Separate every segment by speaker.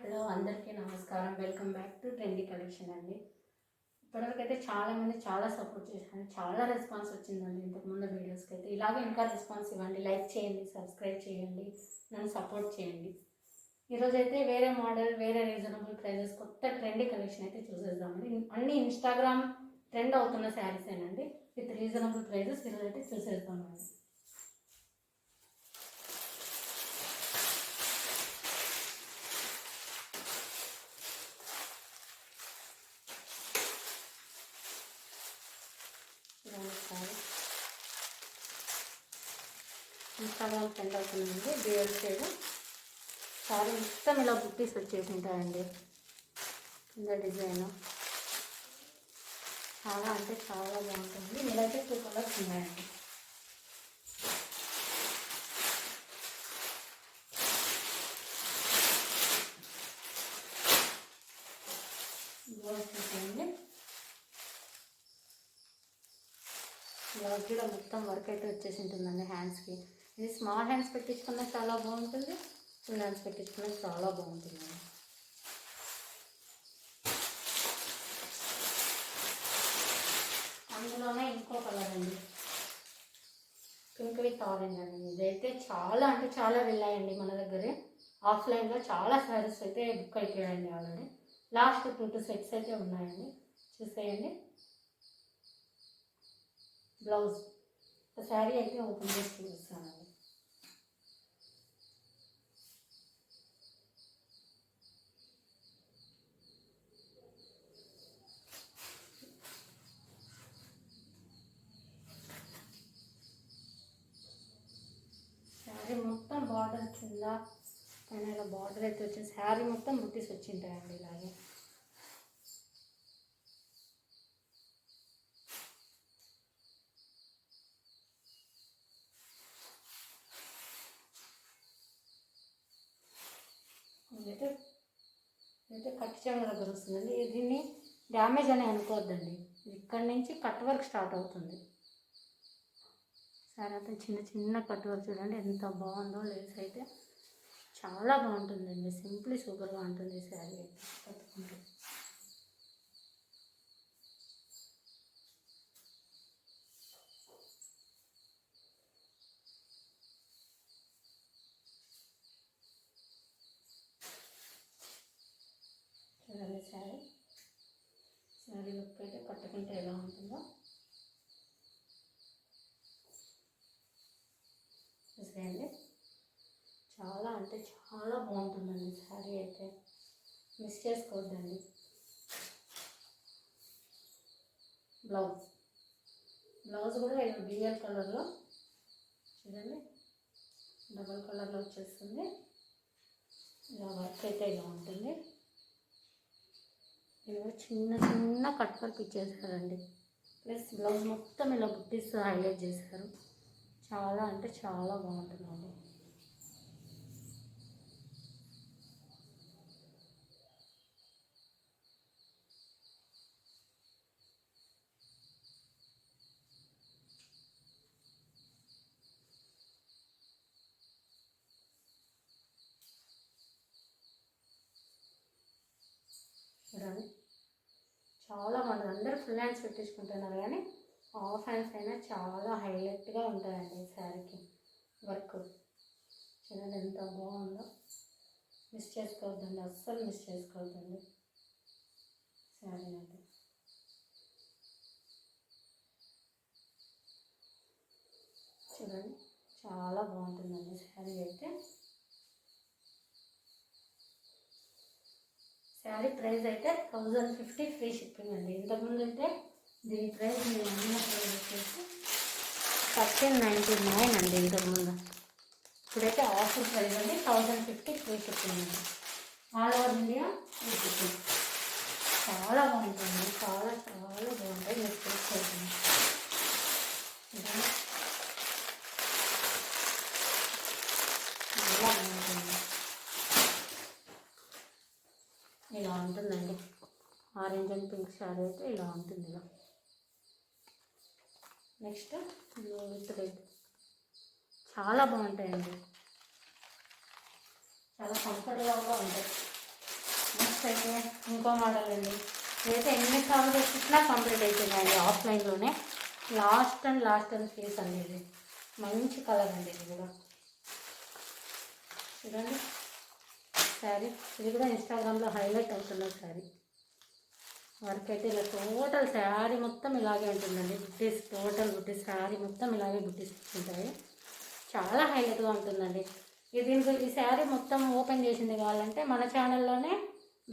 Speaker 1: Hello అందరికీ నమస్కారం. Welcome back to trendy collection అండి. ఇప్పటివరకు అయితే చాలామంది చాలా సపోర్ట్ చేశారు, చాలా రెస్పాన్స్ వచ్చిందండి. ఇంతకుముందు వీడియోస్కి అయితే ఇలాగే ఇంకా రెస్పాన్స్ ఇవ్వండి, లైక్ చేయండి, సబ్స్క్రైబ్ చేయండి, నన్ను సపోర్ట్ చేయండి. ఈరోజు అయితే వేరే మోడల్, వేరే రీజనబుల్ ప్రైజెస్, కొత్త ట్రెండీ కలెక్షన్ అయితే చూసేద్దామండి. అన్ని ఇన్స్టాగ్రామ్ ట్రెండ్ అవుతున్న శారీసేనండి, విత్ రీజనబుల్ ప్రైజెస్ ఈరోజు అయితే చూసేద్దామండి. ఇన్స్టాగ్రామ్ ట్రెండ్ అవుతుందండి. డ్యూయల్ షేడ్ సారీ మొత్తం ఇలా బుట్టీస్ వచ్చేసి ఉంటాయండి. కింద డిజైన్ చాలా అంటే చాలా బాగుంటుంది. ఇలాగే 2 కలర్స్ ఉన్నాయండి. బ్లౌజ్ చూసేయండి. బ్లౌజ్ కూడా మొత్తం వర్క్ అయితే వచ్చేసి ఉంటుందండి హ్యాండ్స్కి. ఇది స్మాల్ హ్యాండ్స్ పెట్టించుకున్నా చాలా బాగుంటుంది, ఫుల్ హ్యాండ్స్ పెట్టించుకున్నా చాలా బాగుంటుంది. అందులోనే ఇంకో కలర్ అండి, పింక్ విత్ ఆరెంజ్ అండి. ఇదైతే చాలా అంటే చాలా వెళ్ళాయండి మన దగ్గరే. ఆఫ్లైన్లో చాలా శారీస్ అయితే బుక్ అయిపోయాయండి ఆల్రెడీ. లాస్ట్ 2 సెట్స్ అయితే ఉన్నాయండి, చూసేయండి. బ్లౌజ్ శారీ అయితే ఓపెన్ చేసి చూపిస్తానండి. శారీ మొత్తం బార్డర్ కింద పైన ఇలా బార్డర్ అయితే వచ్చేసి శారీ మొత్తం బుట్టీస్ వచ్చింటాయండి. ఇలాగే ఇదైతే కట్ చెంగ దగ్గర వస్తుందండి. దీన్ని డ్యామేజ్ అని అనుకోవద్దండి, ఇక్కడి నుంచి కట్ వర్క్ స్టార్ట్ అవుతుంది. సారీ అయితే చిన్న చిన్న కట్ వర్క్ చూడండి ఎంత బాగుందో. లేస్ అయితే చాలా బాగుంటుందండి, సింప్లీ సూపర్గా ఉంటుంది శారీ అయితే కట్టుకుంటే. చూడండి శారీ లుక్ అయితే కట్టుకుంటే ఎలా ఉంటుందో చూసేయండి. చాలా అంటే చాలా బాగుంటుందండి శారీ అయితే, మిస్ చేసుకోవద్దండి. బ్లౌజ్ కూడా ఇలా డ్యూయల్ కలర్లో చూడండి, డబల్ కలర్లో వచ్చేస్తుంది. ఇలా వర్క్ అయితే ఇలా ఉంటుంది. ఇలా చిన్న చిన్న కట్ వర్క్ ఇచ్చేసారండి, ప్లస్ బ్లౌజ్ మొత్తం ఇలా బుట్టీస్ హైలైట్ చేశారు. చాలా అంటే చాలా బాగుంటుందండి. చూడండి చాలా బాగుంటుంది. అందరూ ఫుల్ హ్యాండ్స్ పెట్టించుకుంటున్నారు, కానీ హాఫ్ హ్యాండ్స్ అయినా చాలా హైలైట్గా ఉంటాయండి ఈ శారీకి. వర్క్ చూడండి ఎంత బాగుందో, మిస్ చేసుకోవద్దండి, అస్సలు మిస్ చేసుకోవద్దండి శారీని అయితే. చూడండి చాలా బాగుంటుందండి శారీ అయితే. శారీ ప్రైస్ అయితే 1050 ఫ్రీ షిప్పింగ్ అండి. ఇంతకుముందు అయితే దీని ప్రైస్ నేను అన్న ప్రైస్ వచ్చేసి 1399 అండి ఇంతకుముందు. ఇప్పుడైతే ఆఫర్ ప్రైస్ అండి 1050 ఫ్రీ షిప్పింగ్ అండి, all over India free shipping. చాలా బాగుంటుంది, చాలా చాలా బాగుంటాయి. మీరు చూసుకోండి. చాలా బాగుంటుంది, ఇలా ఉంటుందండి. ఆరెంజ్ అండ్ పింక్ శారీ అయితే ఇలా ఉంటుంది. ఇలా నెక్స్ట్ బ్లూ విత్ రెడ్ చాలా బాగుంటాయండి, చాలా కంఫర్టబుల్గా ఉంటాయి. నెక్స్ట్ అయితే ఇంకో మోడల్ అండి. ఇదైతే ఎన్నిసార్లు తెచ్చినా కంప్లీట్ అవుతుందండి ఆఫ్లైన్లోనే. లాస్ట్ అండ్ పీస్ అండి ఇది. మంచి కలర్ అండి ఇది కూడా. చూడండి శారీ, ఇది కూడా ఇన్స్టాగ్రామ్లో హైలైట్ అవుతున్న శారీ. వర్క్ అయితే ఇలా టోటల్ శారీ మొత్తం ఇలాగే ఉంటుందండి. బుట్టీస్, టోటల్ బుట్టీస్, శారీ మొత్తం ఇలాగే బుట్టీస్ ఉంటాయి. చాలా హైలైట్గా ఉంటుందండి. ఈ శారీ మొత్తం ఓపెన్ చేసింది కావాలంటే మన ఛానల్లోనే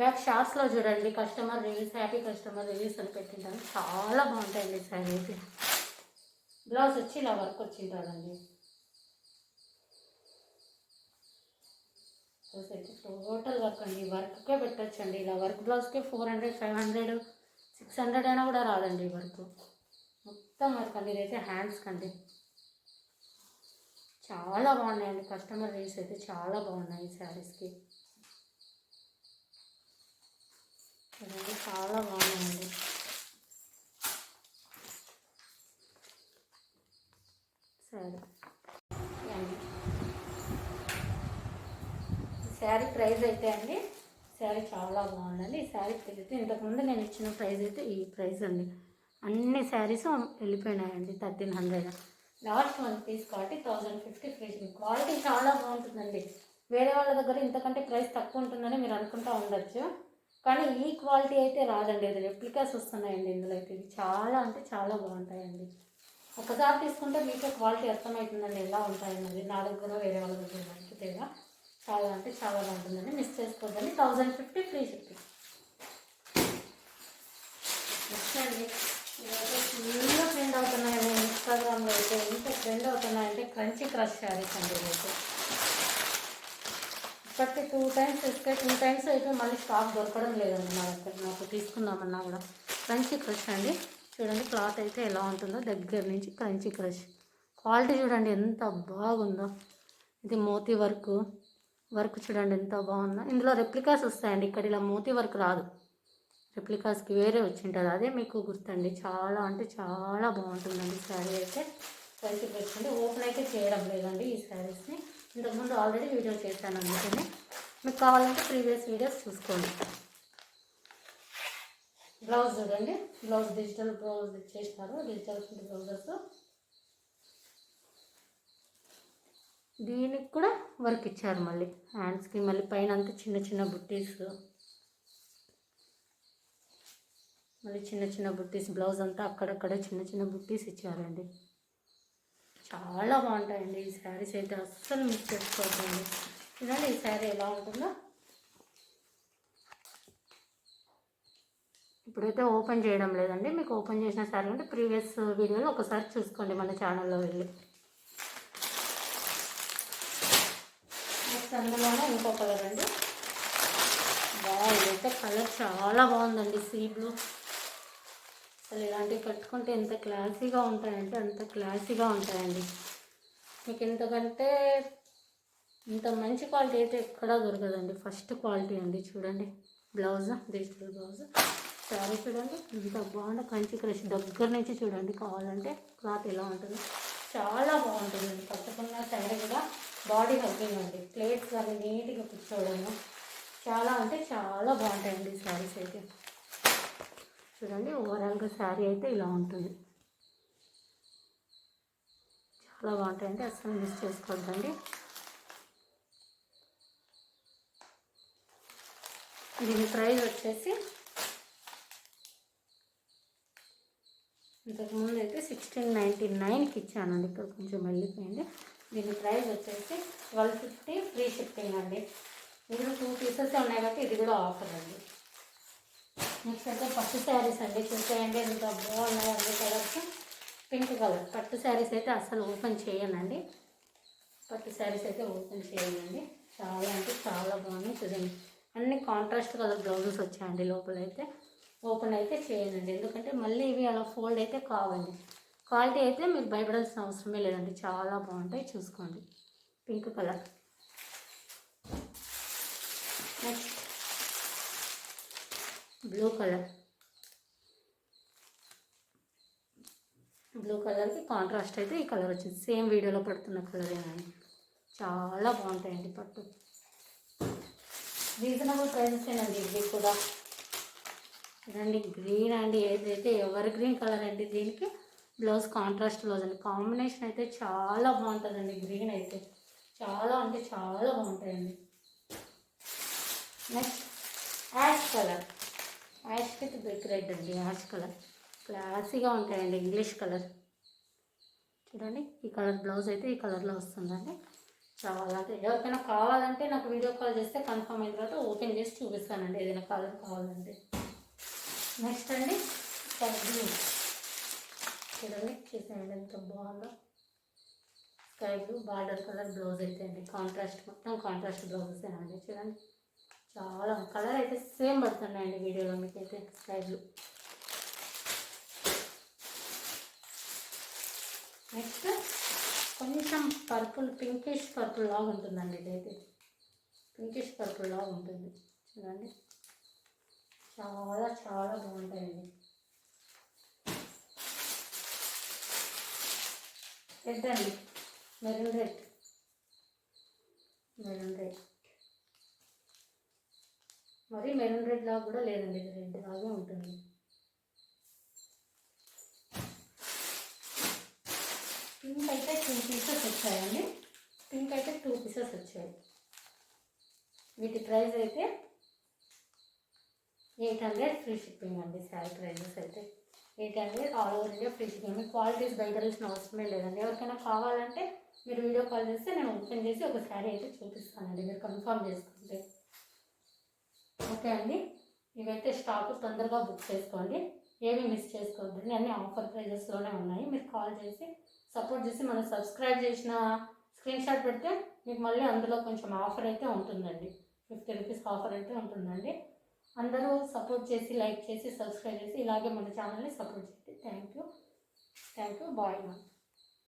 Speaker 1: బ్యాక్ షార్ట్స్లో చూడండి. Customer reviews, happy customer reviews అని పెట్టింటాను. చాలా బాగుంటాయండి ఈ శారీ అయితే. బ్లౌజ్ వచ్చి ఇలా వర్క్ వచ్చింటాడండి. అయితే టోటల్ వర్క్ అండి. వర్క్కే పెట్టచ్చండి. ఇలా వర్క్ బ్లౌజ్కే 400, 500, 600 అయినా కూడా రాదండి వర్క్. మొత్తం వర్క్ అండి. ఇదైతే హ్యాండ్స్ కండి. చాలా బాగున్నాయండి. కస్టమర్ రివ్యూస్ అయితే చాలా బాగున్నాయి ఈ శారీస్కి. చూడండి చాలా బాగున్నాయండి. సరే అండి. శారీ ప్రైస్ అయితే అండి, శారీ చాలా బాగుందండి. ఈ శారీ ప్రైస్ అయితే ఇంతకుముందు నేను ఇచ్చిన ప్రైస్ అయితే ఈ ప్రైస్ అండి. అన్ని శారీస్ వెళ్ళిపోయినాయండి 1300. లాస్ట్ 1 పీస్ కాబట్టి 1050 ఫ్రీ షిప్పింగ్. క్వాలిటీ చాలా బాగుంటుందండి. వేరే వాళ్ళ దగ్గర ఇంతకంటే ప్రైస్ తక్కువ ఉంటుందని మీరు అనుకుంటూ ఉండొచ్చు, కానీ ఈ క్వాలిటీ అయితే రాదండి. అది రెప్లికాస్ వస్తున్నాయండి ఇందులో అయితే. ఇవి చాలా అంటే చాలా బాగుంటాయండి. ఒకసారి తీసుకుంటే మీకు క్వాలిటీ అర్థమవుతుందండి ఎలా ఉంటాయన్నది. నా దగ్గర వేరే వాళ్ళ దగ్గర నచ్చితేగా చాలా అంటే చాలా బాగుంటుందండి. మిస్ చేసుకోవద్దండి. 1050 ఫ్రీ షిప్పింగ్. నెక్స్ట్ అండి, ఇదైతే ఫుల్గా ట్రెండ్ అవుతున్నాయండి ఇన్స్టాగ్రామ్లో అయితే. ఎంత ట్రెండ్ అవుతున్నాయంటే క్రంచీ క్రష్ శారీస్ అండి. ఇదైతే ఇప్పటికీ 2 టైమ్స్ ఇస్తే 2 టైమ్స్ అయితే మళ్ళీ స్టాక్ దొరకడం లేదండి నా దగ్గర. నాకు తీసుకుందామన్నా కూడా. క్రంచీ క్రష్ అండి. చూడండి క్లాత్ అయితే ఎలా ఉంటుందో దగ్గర నుంచి. క్రంచీ క్రష్ క్వాలిటీ చూడండి ఎంత బాగుందో. ఇది మోతీ వర్క్ చూడండి ఎంత బాగుందో. ఇందులో రెప్లికాస్ వస్తాయండి. ఇక్కడ ఇలా మోతీ వర్క్ రాదు, రెప్లికాస్కి వేరే వచ్చింటుంది. అదే మీకు గుర్తండి. చాలా అంటే చాలా బాగుంటుందండి శారీ అయితే. క్రంచీ క్రష్ అండి. ఓపెన్ అయితే చేయడం లేదండి ఈ శారీస్ని. ఇంతకుముందు ఆల్రెడీ వీడియో చేశాను అందుకని. మీకు కావాలంటే ప్రీవియస్ వీడియోస్ చూసుకోండి. బ్లౌజ్ చూడండి. బ్లౌజ్ డిజిటల్ బ్లౌజ్ ఇచ్చేసినారు. Digital blouses. దీనికి కూడా వర్క్ ఇచ్చారు మళ్ళీ హ్యాండ్స్కి. మళ్ళీ పైన అంతా చిన్న చిన్న బుట్టీస్, మళ్ళీ చిన్న చిన్న బుట్టీస్. బ్లౌజ్ అంతా అక్కడక్కడ చిన్న చిన్న బుట్టీస్ ఇచ్చారండి. చాలా బాగుంటాయండి ఈ శారీస్ అయితే. అస్సలు మిస్ చేసుకోవద్దండి. చూడండి ఈ శారీ ఎలా ఉంటుందో. ఇప్పుడైతే ఓపెన్ చేయడం లేదండి. మీకు ఓపెన్ చేసిన శారీ అంటే ప్రీవియస్ వీడియోలో ఒకసారి చూసుకోండి మన ఛానల్లో వెళ్ళి. నెక్స్ట్ అందులోనే ఇంకో కలర్ అండి. ఇదైతే కలర్ చాలా బాగుందండి. Sea blue. అసలు ఇలాంటివి కట్టుకుంటే ఎంత క్లాసీగా ఉంటాయంటే అంత క్లాసీగా ఉంటాయండి. మీకు ఇంతకంటే ఇంత మంచి క్వాలిటీ అయితే ఎక్కడా దొరకదండి. ఫస్ట్ క్వాలిటీ అండి. చూడండి బ్లౌజ్, డిజిటల్ బ్లౌజ్. శారీ చూడండి ఎంత బాగుందో. కంచి క్రష్ దగ్గర నుంచి చూడండి కావాలంటే క్లాత్ ఎలా ఉంటుంది. చాలా బాగుంటుందండి. కట్టుకున్న శారీ కూడా బాడీ హగ్గింగ్ అండి. ప్లేట్స్ అవి నీట్గా కూర్చోవడము చాలా అంటే చాలా బాగుంటాయండి శారీస్ అయితే. చూడండి ఓవరాల్గా శారీ అయితే ఇలా ఉంటుంది. చాలా బాగుంటాయండి. అస్సలు మిస్ చేసుకోవద్దండి. దీని ప్రైస్ వచ్చేసి ఇంతకుముందు అయితే 1699కి ఇచ్చానండి. ఇక్కడ కొంచెం వెళ్ళిపోయింది. దీని ప్రైస్ వచ్చేసి 1250 ఫ్రీ షిప్పింగ్ అండి. ఇందులో 2 పీసెస్ ఉన్నాయి కాబట్టి ఇది కూడా ఆఫర్ అండి. నెక్స్ట్ అయితే పట్టు శారీస్ అండి. చూసేయండి ఎంత బాగున్నాయి అన్ని కలర్స్. పింక్ కలర్ పట్టు శారీస్ అయితే అస్సలు ఓపెన్ చేయనండి. పట్టు శారీస్ అయితే ఓపెన్ చేయండి. చాలా అంటే చాలా బాగున్నాయి. చూడండి అన్ని కాంట్రాస్ట్ కలర్ బ్లౌజెస్ వచ్చాయండి. లోపలైతే ఓపెన్ అయితే చేయనండి, ఎందుకంటే మళ్ళీ ఇవి అలా ఫోల్డ్ అయితే కావండి. క్వాలిటీ అయితే మీరు భయపడాల్సిన అవసరమే లేదండి. చాలా బాగుంటాయి. చూసుకోండి. Pink colour. Next blue colour. Blue కలర్కి కాంట్రాస్ట్ అయితే ఈ కలర్ వచ్చింది. సేమ్ వీడియోలో పడుతున్న కలరేనండి. చాలా బాగుంటాయండి పట్టు. రీజనబుల్ ప్రైజెసేనండి ఇవి కూడా. చూడండి గ్రీన్ అండి, ఏదైతే ఎవర్ గ్రీన్ కలర్ అండి. దీనికి బ్లౌజ్ కాంట్రాస్ట్ బ్లౌజ్ అండి. కాంబినేషన్ అయితే చాలా బాగుంటుందండి. గ్రీన్ అయితే చాలా అంటే చాలా బాగుంటాయండి. Next ash colour, ash with brick red అండి. యాష్ కలర్ క్లాసీగా ఉంటాయండి. ఇంగ్లీష్ కలర్ చూడండి. ఈ కలర్ బ్లౌజ్ అయితే ఈ కలర్లో వస్తుందండి. చాలా అంటే ఎవరికైనా కావాలంటే నాకు వీడియో కాల్ చేస్తే కన్ఫర్మ్ అయిన తర్వాత ఓపెన్ చేసి చూపిస్తానండి ఏదైనా కలర్ కావాలంటే. నెక్స్ట్ అండి స్కై బ్లూ చూడండి. చూసానండి ఎంత బాగుందో. Sky blue border colour blouse అయితే అండి. కాంట్రాస్ట్ మొత్తం కాంట్రాస్ట్ బ్లౌజెస్ అండి. చూడండి చాలా కలర్ అయితే సేమ్ పడుతున్నాయండి వీడియోలో మీకైతే. Sky blue. నెక్స్ట్ కొంచెం పర్పుల్, పింకిష్ పర్పుల్ లాగా ఉంటుందండి. ఇదైతే పింకిష్ పర్పుల్ లాగా ఉంటుంది చూడండి. చాలా చాలా బాగుంటాయండి. రెడ్ అండి, మెరూన్ రెడ్. మెరూన్ రెడ్ మరి మెరూన్ రెడ్ లాగా కూడా లేదండి, ఇది రెడ్ లాగే ఉంటుంది. పింక్ అయితే 2 పీసెస్ వచ్చాయండి. పింక్ అయితే 2 పీసెస్ వచ్చాయి. వీటి ప్రైస్ అయితే 800 ఫ్రీ షిప్పింగ్ అండి. శారీ ప్రైజెస్ అయితే 800 all over India free shipping. మీ క్వాలిటీస్ బయట తెలిసిన అవసరమే లేదండి. ఎవరికైనా కావాలంటే మీరు వీడియో కాల్ చేస్తే నేను ఓపెన్ చేసి ఒక శారీ అయితే చూపిస్తానండి, మీరు కన్ఫర్మ్ చేసుకుంటే. ఓకే అండి, ఇవైతే స్టాక్ తొందరగా బుక్ చేసుకోండి, ఏమీ మిస్ చేసుకోవద్దండి. అన్ని ఆఫర్ ప్రైజెస్లోనే ఉన్నాయి. మీరు కాల్ చేసి సపోర్ట్ చేసి మనం సబ్స్క్రైబ్ చేసిన స్క్రీన్ షాట్ పెడితే మీకు మళ్ళీ అందులో కొంచెం ఆఫర్ అయితే ఉంటుందండి. 50 రూపీస్ ఆఫర్ అయితే ఉంటుందండి. అందరూ సపోర్ట్ చేసి లైక్ చేసి సబ్స్క్రైబ్ చేసి ఇలాగే మన ఛానల్ని సపోర్ట్ చేయండి. Thank you. బాయ్.